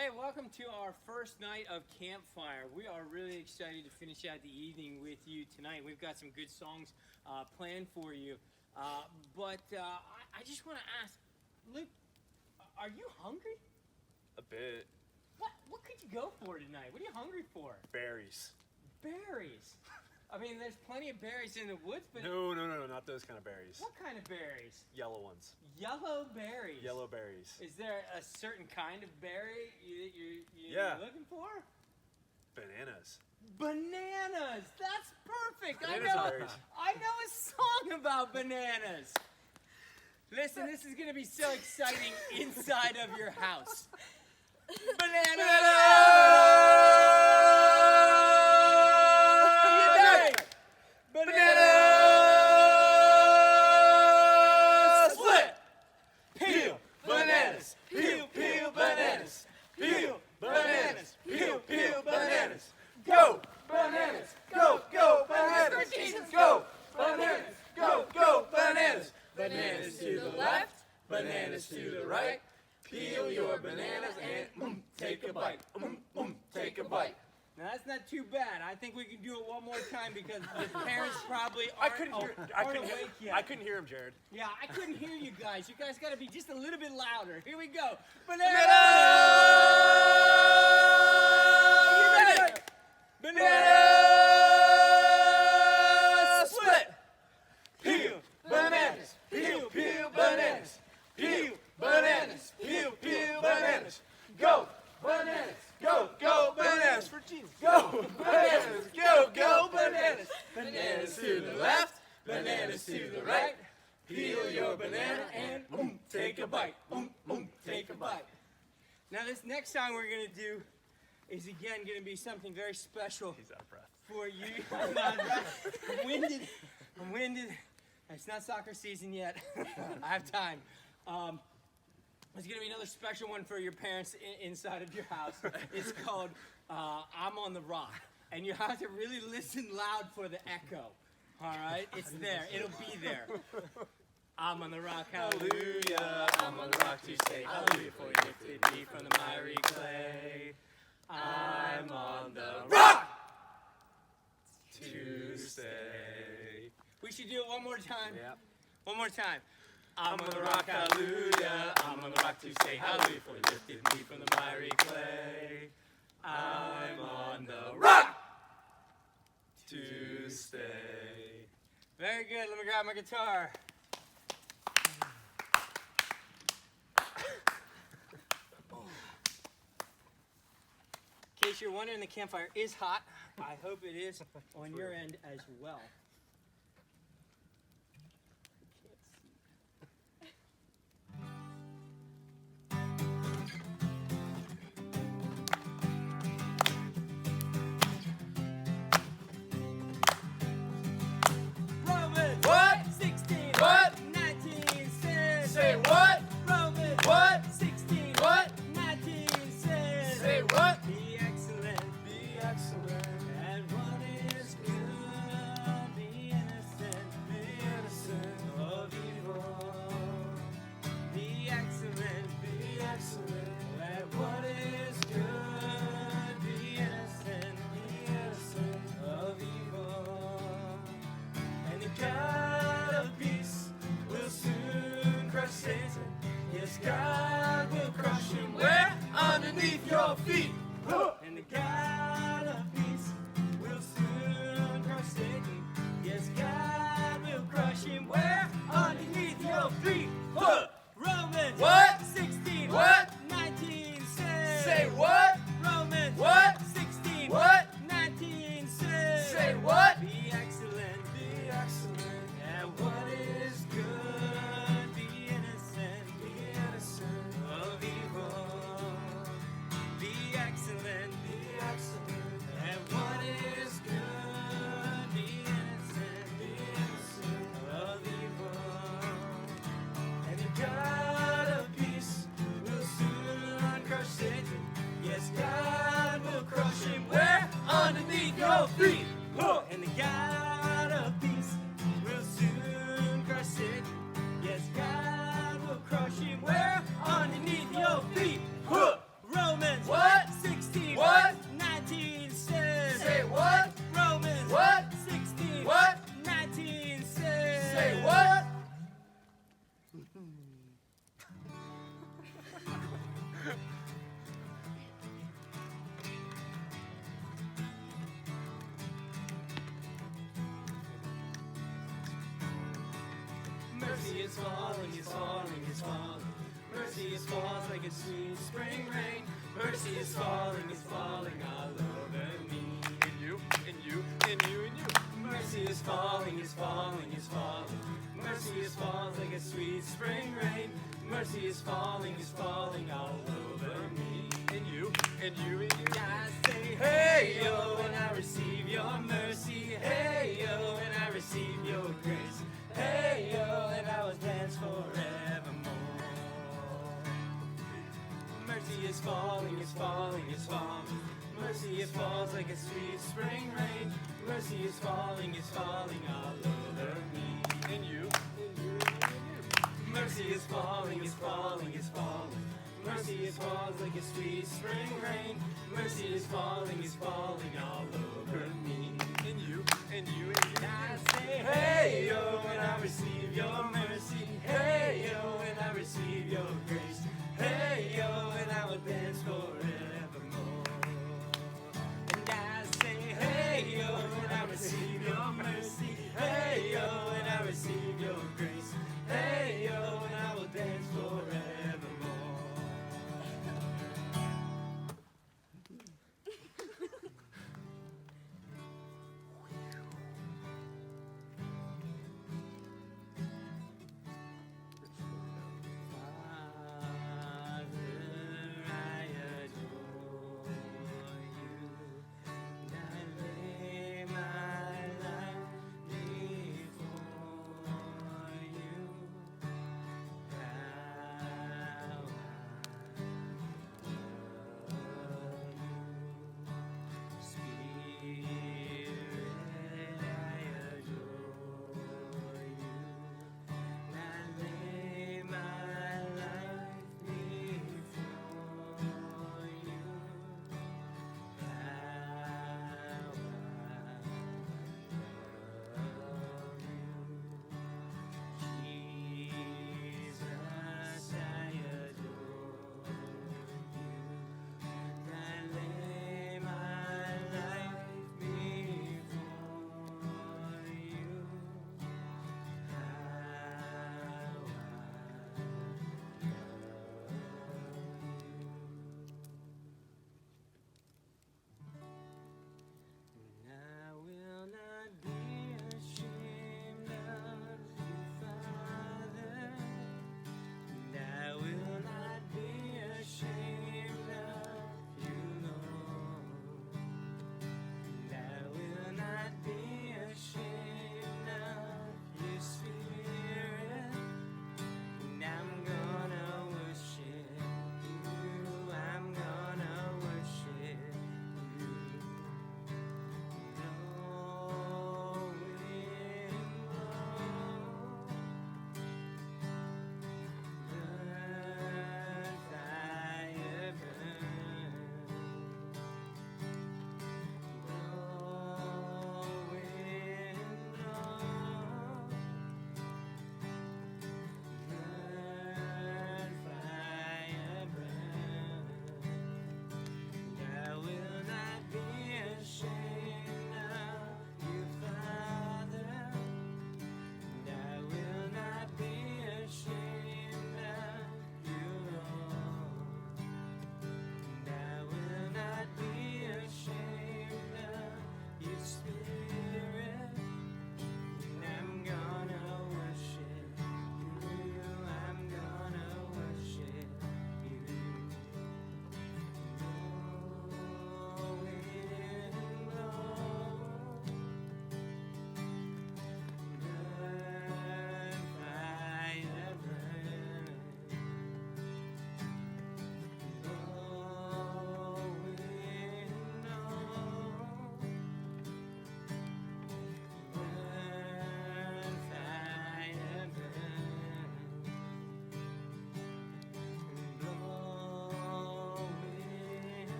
Hey, welcome to our first night of Campfire. We are really excited to finish out the evening with you tonight. We've got some good songs planned for you. But I just want to ask, Luke, are you hungry? A bit. What could you go for tonight? What are you hungry for? Berries. Berries? I mean, there's plenty of berries in the woods, but... No, not those kind of berries. What kind of berries? Yellow ones. Yellow berries? Yellow berries. Is there a certain kind of berry you're looking for? Bananas. Bananas! That's perfect! Bananas are berries. I know a song about bananas! Listen, this is going to be so exciting inside of your house. Bananas! Bananas! Split! Peel bananas! Peel bananas! Peel bananas! Peel bananas! Go bananas! Go bananas! Go bananas! Go bananas! Bananas to the left, bananas to the right. Peel your bananas and take a bite. Take a bite. Now that's not too bad. I think we can do it one more time because the parents probably aren't awake yet. I couldn't hear him, Jared. Yeah, I couldn't hear you guys. You guys got to be just a little bit louder. Here we go. Bananas! Bananas! Split! Peel bananas! Peel bananas! Peel bananas! Peel bananas! Go bananas! Go bananas! For Jesus! Go bananas! Go bananas! Bananas to the left, bananas to the right. Peel your banana and take a bite. Take a bite. Now this next song we're gonna do is again gonna be something very special. He's out of breath. For you. I'm out of breath. I'm winded. It's not soccer season yet. I have time. There's going to be another special one for your parents inside of your house. It's called I'm on the Rock. And you have to really listen loud for the echo. All right? It's there. It'll be there. I'm on the rock, hallelujah. I'm on the rock to say hallelujah for you lifted me from the miry clay. I'm on the rock to stay. We should do it one more time. Yep. One more time. I'm on the rock, hallelujah. I'm on the rock to say hallelujah for you lifted me from the miry clay. I'm on the rock to stay. Very good. Let me grab my guitar. In case you're wondering, the campfire is hot. I hope it is on your end as well. God will crush him where? Underneath your feet. And the God of peace will soon crush Satan. Yes, God will crush him where? Underneath your feet. Romans what? 16 what? 19 says. Say what? Romans what? 16 what? 19 says. Say what? Be excellent. Be excellent. And what is good? Be innocent. Be innocent of evil. Be excellent. Be excellent. And what is good? Be innocent. Be innocent of evil. Mercy is falling, is falling, is falling. Mercy is falls like a sweet spring rain. Mercy is falling all over me. In you, in you, in you, in you. Mercy is falling, is falling, is falling. Mercy is falls like a sweet spring rain. Mercy is falling all over me. In you, in you, in you. I say, hey yo, and I receive your mercy. Hey yo, and I receive your grace. Hey yo, and I will dance forevermore. Mercy is falling, is falling, is falling. Mercy is falls like a sweet spring rain. Mercy is falling all over me. In you, in you, in you. Mercy is falling, is falling, is falling. Mercy is falls like a sweet spring rain. Mercy is falling all over me. In you, in you, in you. I say, hey yo, and I receive your mercy. Hey yo, and I receive your grace. Hey yo, and I will dance forevermore. And I say, hey yo, and I receive your mercy. Hey yo, and I receive your grace. Hey yo, and I will dance forevermore.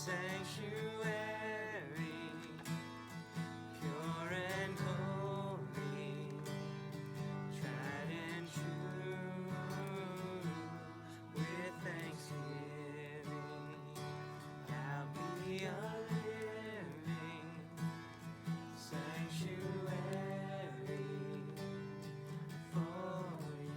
sanctuary, pure and holy, tried and true, with thanksgiving, I'll be a living sanctuary for you.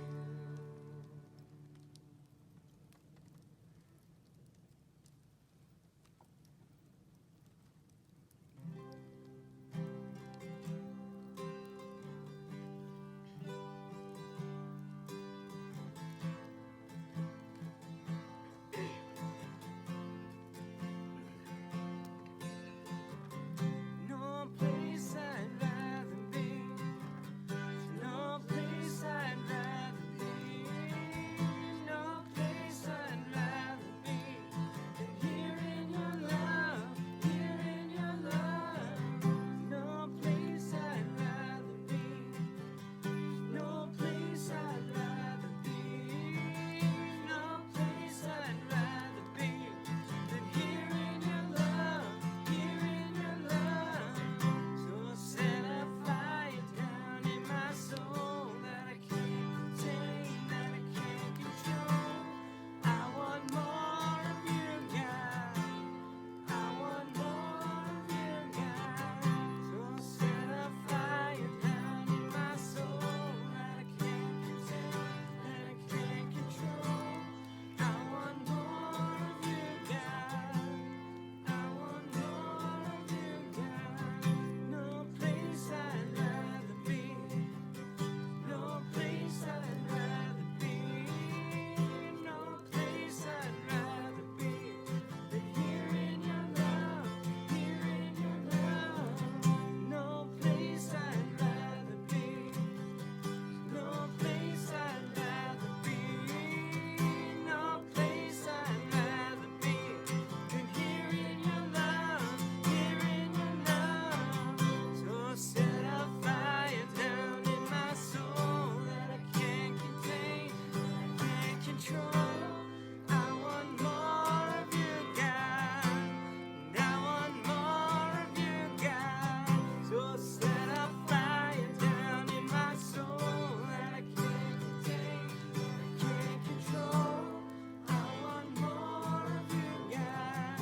No place I'd rather be. No place I'd rather be. No place I'd rather be than here in your love, here in your love. No place I'd rather be. No place I'd rather be. No place I'd rather be than here in your love, here in your love. So set a fire down in my soul that I can't contain, that I can't control. I want more of you, God. I want more of you, God. So set a fire down in my soul that I can't contain, that I can't control. I want more of you, God. I want more of you, God. No place I'd rather be. No place I'd rather be. No place I'd rather be than here in your love, here in your love. No place I'd rather be. No place I'd rather be. No place I'd rather be than here in your love, here in your love. So set a fire down in my soul that I can't contain, I can't control. I want more of you, God. And I want more of you, God. So set a fire down in my soul that I can't contain, I can't control. I want more of you, God.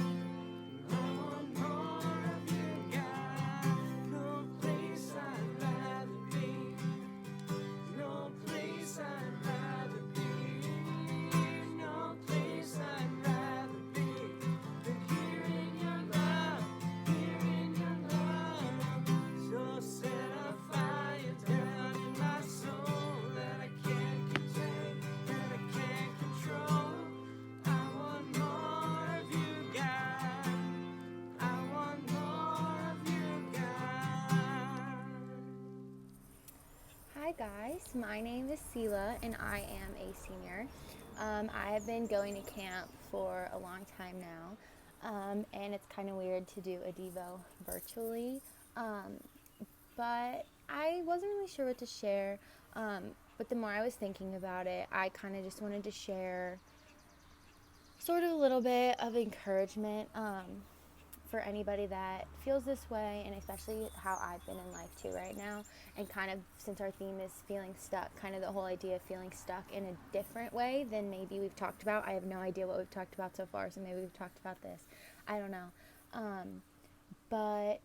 I want more of you, God. No place I'd rather be. No place I'd rather be. No place I'd rather be than here in your love, here in your love. So set a fire down in my soul that I can't contain, that I can't control. I want more of you, God. I want more of you, God. Hi guys, my name is Sela and I am a senior. I have been going to camp for a long time now, and it's kind of weird to do a Devo virtually, but I wasn't really sure what to share, but the more I was thinking about it, I kind of just wanted to share sort of a little bit of encouragement for anybody that feels this way, and especially how I've been in life too right now, and kind of since our theme is feeling stuck, kind of the whole idea of feeling stuck in a different way than maybe we've talked about. I have no idea what we've talked about so far, so maybe we've talked about this. I don't know. But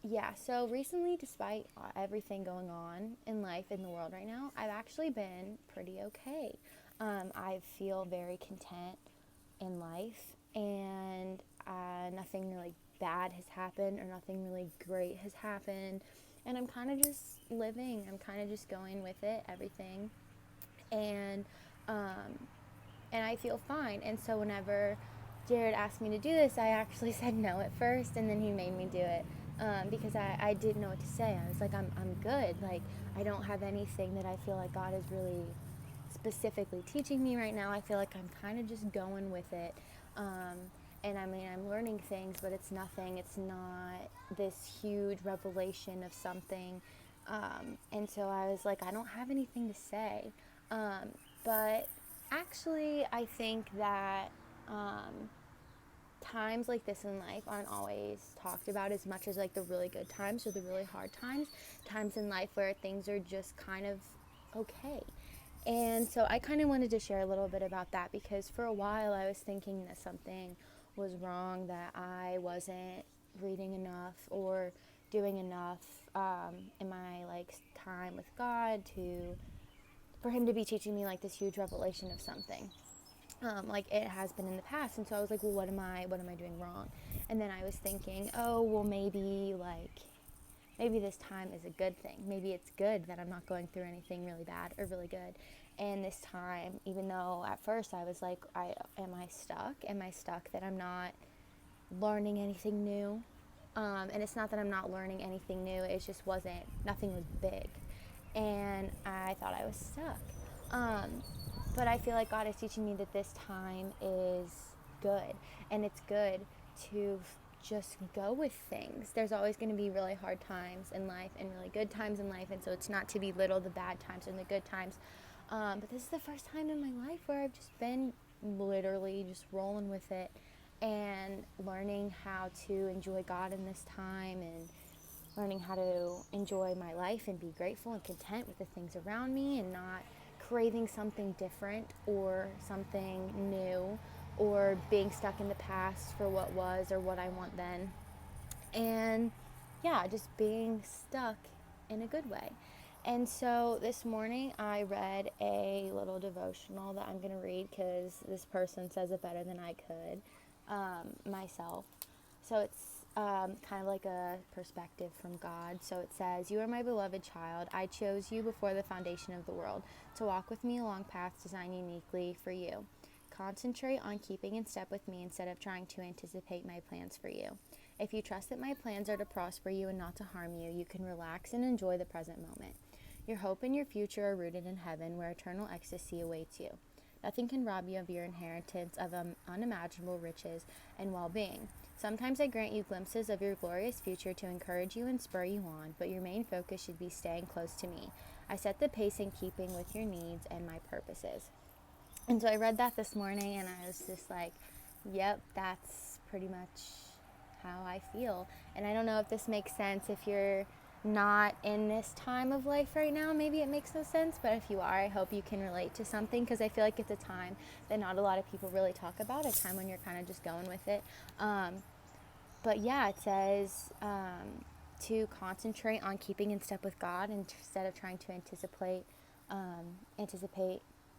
yeah, so recently, despite everything going on in life, in the world right now, I've actually been pretty okay. I feel very content in life, and nothing really bad has happened or nothing really great has happened, and I'm kind of just living. I'm kind of just going with it, everything, and I feel fine. And so whenever Jared asked me to do this, I actually said no at first, and then he made me do it because I didn't know what to say. I was like, I'm good. Like, I don't have anything that I feel like God is really specifically teaching me right now. I feel like I'm kind of just going with it. And I mean, I'm learning things, but it's nothing. It's not this huge revelation of something. And so I was like, I don't have anything to say. But actually, I think that times like this in life aren't always talked about as much as like the really good times or the really hard times in life where things are just kind of okay. And so I kind of wanted to share a little bit about that, because for a while I was thinking that something was wrong, that I wasn't reading enough or doing enough in my like time with God for him to be teaching me like this huge revelation of something. Like it has been in the past. And so I was like, well, what am I doing wrong? And then I was thinking, oh, well, maybe this time is a good thing. Maybe it's good that I'm not going through anything really bad or really good. And this time, even though at first I was like, am I stuck? Am I stuck that I'm not learning anything new? And it's not that I'm not learning anything new. It just nothing was big. And I thought I was stuck. But I feel like God is teaching me that this time is good. And it's good to just go with things. There's always going to be really hard times in life and really good times in life. And so it's not to belittle the bad times and the good times. But this is the first time in my life where I've just been literally just rolling with it and learning how to enjoy God in this time, and learning how to enjoy my life and be grateful and content with the things around me, and not craving something different or something new, or being stuck in the past for what was or what I want then. And yeah, just being stuck in a good way. And so this morning I read a little devotional that I'm going to read because this person says it better than I could myself. So it's kind of like a perspective from God. So it says, "You are my beloved child. I chose you before the foundation of the world to walk with me along paths designed uniquely for you. Concentrate on keeping in step with me instead of trying to anticipate my plans for you. If you trust that my plans are to prosper you and not to harm you, you can relax and enjoy the present moment. Your hope and your future are rooted in heaven, where eternal ecstasy awaits you. Nothing can rob you of your inheritance of unimaginable riches and well-being. Sometimes I grant you glimpses of your glorious future to encourage you and spur you on, but your main focus should be staying close to me. I set the pace in keeping with your needs and my purposes." And so I read that this morning, and I was just like, yep, that's pretty much how I feel. And I don't know if this makes sense. If you're not in this time of life right now, maybe it makes no sense, but if you are, I hope you can relate to something, because I feel like it's a time that not a lot of people really talk about, a time when you're kind of just going with it. But yeah, it says to concentrate on keeping in step with God instead of trying to anticipate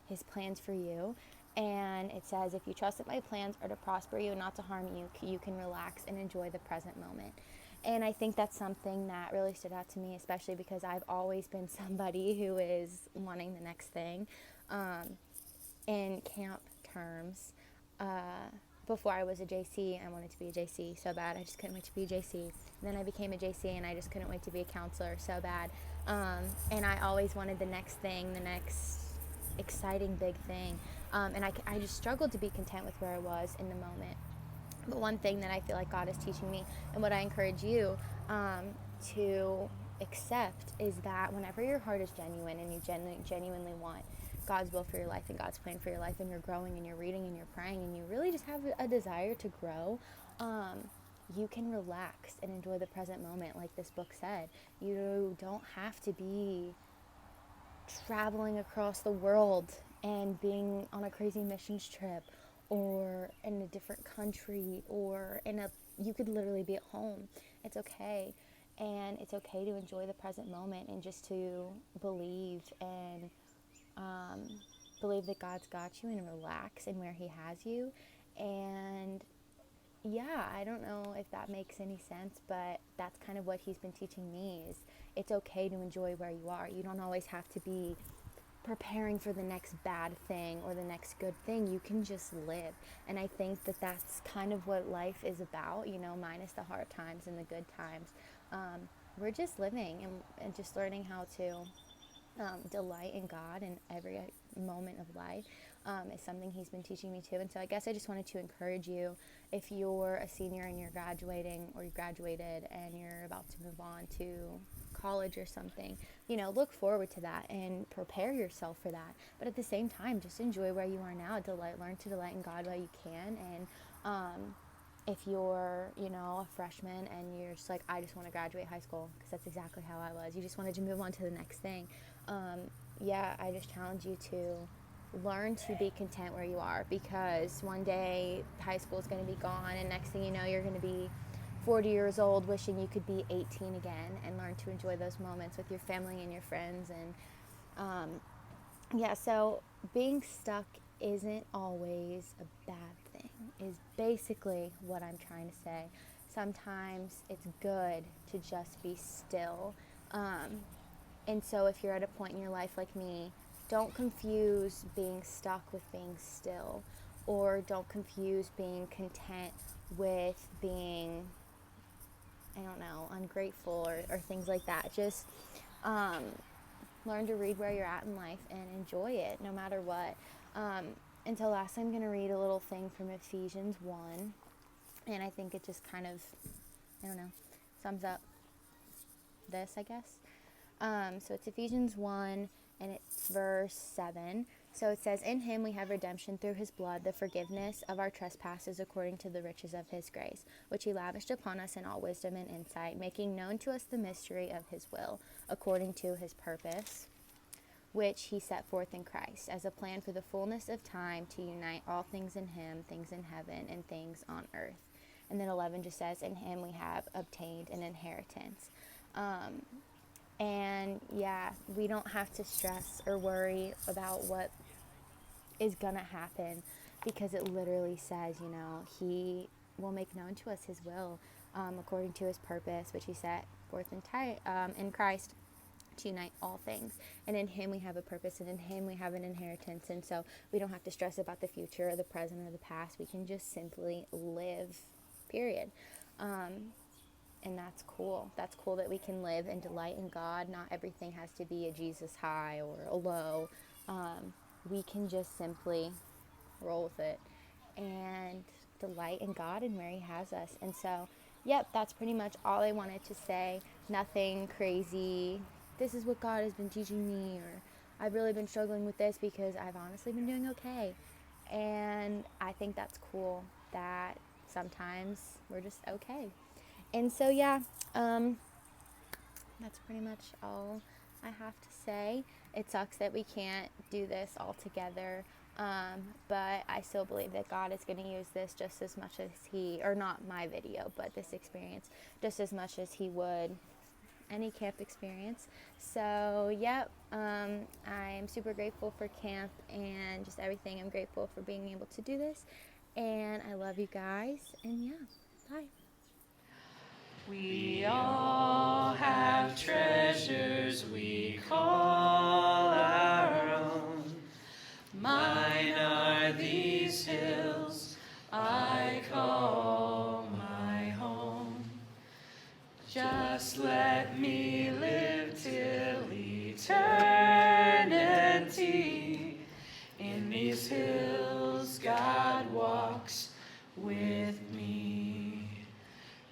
his plans for you. And it says, if you trust that my plans are to prosper you and not to harm you, you can relax and enjoy the present moment. And I think that's something that really stood out to me, especially because I've always been somebody who is wanting the next thing. In camp terms, before I was a JC, I wanted to be a JC so bad. I just couldn't wait to be a JC. And then I became a JC, and I just couldn't wait to be a counselor so bad. And I always wanted the next thing, the next exciting big thing. And I just struggled to be content with where I was in the moment. But one thing that I feel like God is teaching me, and what I encourage you to accept, is that whenever your heart is genuine and you genuinely want God's will for your life and God's plan for your life, and you're growing and you're reading and you're praying and you really just have a desire to grow, you can relax and enjoy the present moment. Like this book said, you don't have to be traveling across the world and being on a crazy missions trip, or in a different country, or you could literally be at home. It's okay. And it's okay to enjoy the present moment and just to believe that God's got you, and relax in where he has you. And yeah, I don't know if that makes any sense, but that's kind of what he's been teaching me, is it's okay to enjoy where you are. You don't always have to be preparing for the next bad thing or the next good thing. You can just live. And I think that that's kind of what life is about, minus the hard times and the good times. We're just living and just learning how to delight in God in every moment of life is something he's been teaching me too. And so I guess I just wanted to encourage you, if you're a senior and you're graduating, or you graduated and you're about to move on to college or something, look forward to that and prepare yourself for that. But at the same time, just enjoy where you are now. Learn to delight in God while you can, and if you're, a freshman and you're just like, I just want to graduate high school, because that's exactly how I was. You just wanted to move on to the next thing. I just challenge you to learn to be content where you are, because one day high school is going to be gone, and next thing you know, you're going to be 40 years old wishing you could be 18 again, and learn to enjoy those moments with your family and your friends. And so being stuck isn't always a bad thing, is basically what I'm trying to say. Sometimes it's good to just be still. And so if you're at a point in your life like me, don't confuse being stuck with being still, or don't confuse being content with being, ungrateful or things like that. Just learn to read where you're at in life and enjoy it no matter what. Until last, I'm going to read a little thing from Ephesians 1, and I think it just kind of, sums up this, I guess. So it's Ephesians 1, and it's verse 7. So it says, "In him we have redemption through his blood, the forgiveness of our trespasses according to the riches of his grace, which he lavished upon us in all wisdom and insight, making known to us the mystery of his will, according to his purpose, which he set forth in Christ, as a plan for the fullness of time to unite all things in him, things in heaven and things on earth." And then 11 just says, "In him we have obtained an inheritance." We don't have to stress or worry about what is going to happen, because it literally says, he will make known to us his will, according to his purpose, which he set forth in Christ to unite all things. And in him we have a purpose, and in him we have an inheritance. And so we don't have to stress about the future or the present or the past. We can just simply live, period. And that's cool. That's cool that we can live and delight in God. Not everything has to be a Jesus high or a low. We can just simply roll with it and delight in God and where he has us. And so, that's pretty much all I wanted to say. Nothing crazy. This is what God has been teaching me, or I've really been struggling with this, because I've honestly been doing okay. And I think that's cool that sometimes we're just okay. And so, that's pretty much all I have to say. It sucks that we can't do this all together, but I still believe that God is going to use this just as much as or not my video, but this experience, just as much as he would any camp experience. So, I'm super grateful for camp and just everything. I'm grateful for being able to do this, and I love you guys, and bye. We all have treasures we call our own. Mine are these hills I call my home. Just let me live till eternity. In these hills God walks with me.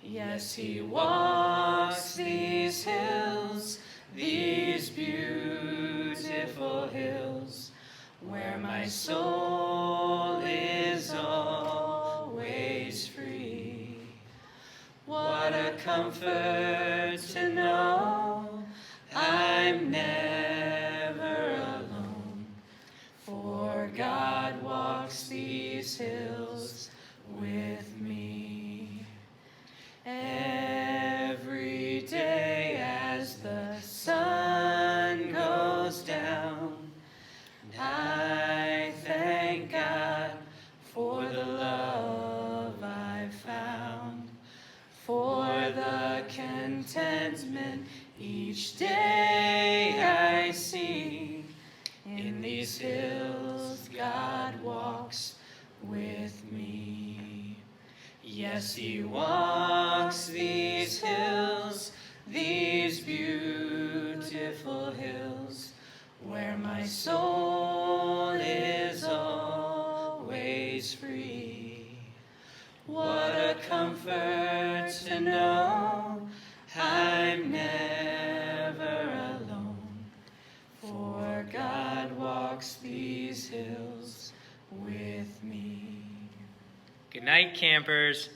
Yes, he walks these hills, these beautiful hills, where my soul is always free. What a comfort to know I'm never alone, for God walks these hills with me. Every day as the sun goes down, I thank God for the love I've found, for the contentment each day I see. In these hills God walks with me. Yes, he walks these hills, these beautiful hills, where my soul is always free. What a comfort to know I'm never alone, for God walks these hills with me. Good night, campers.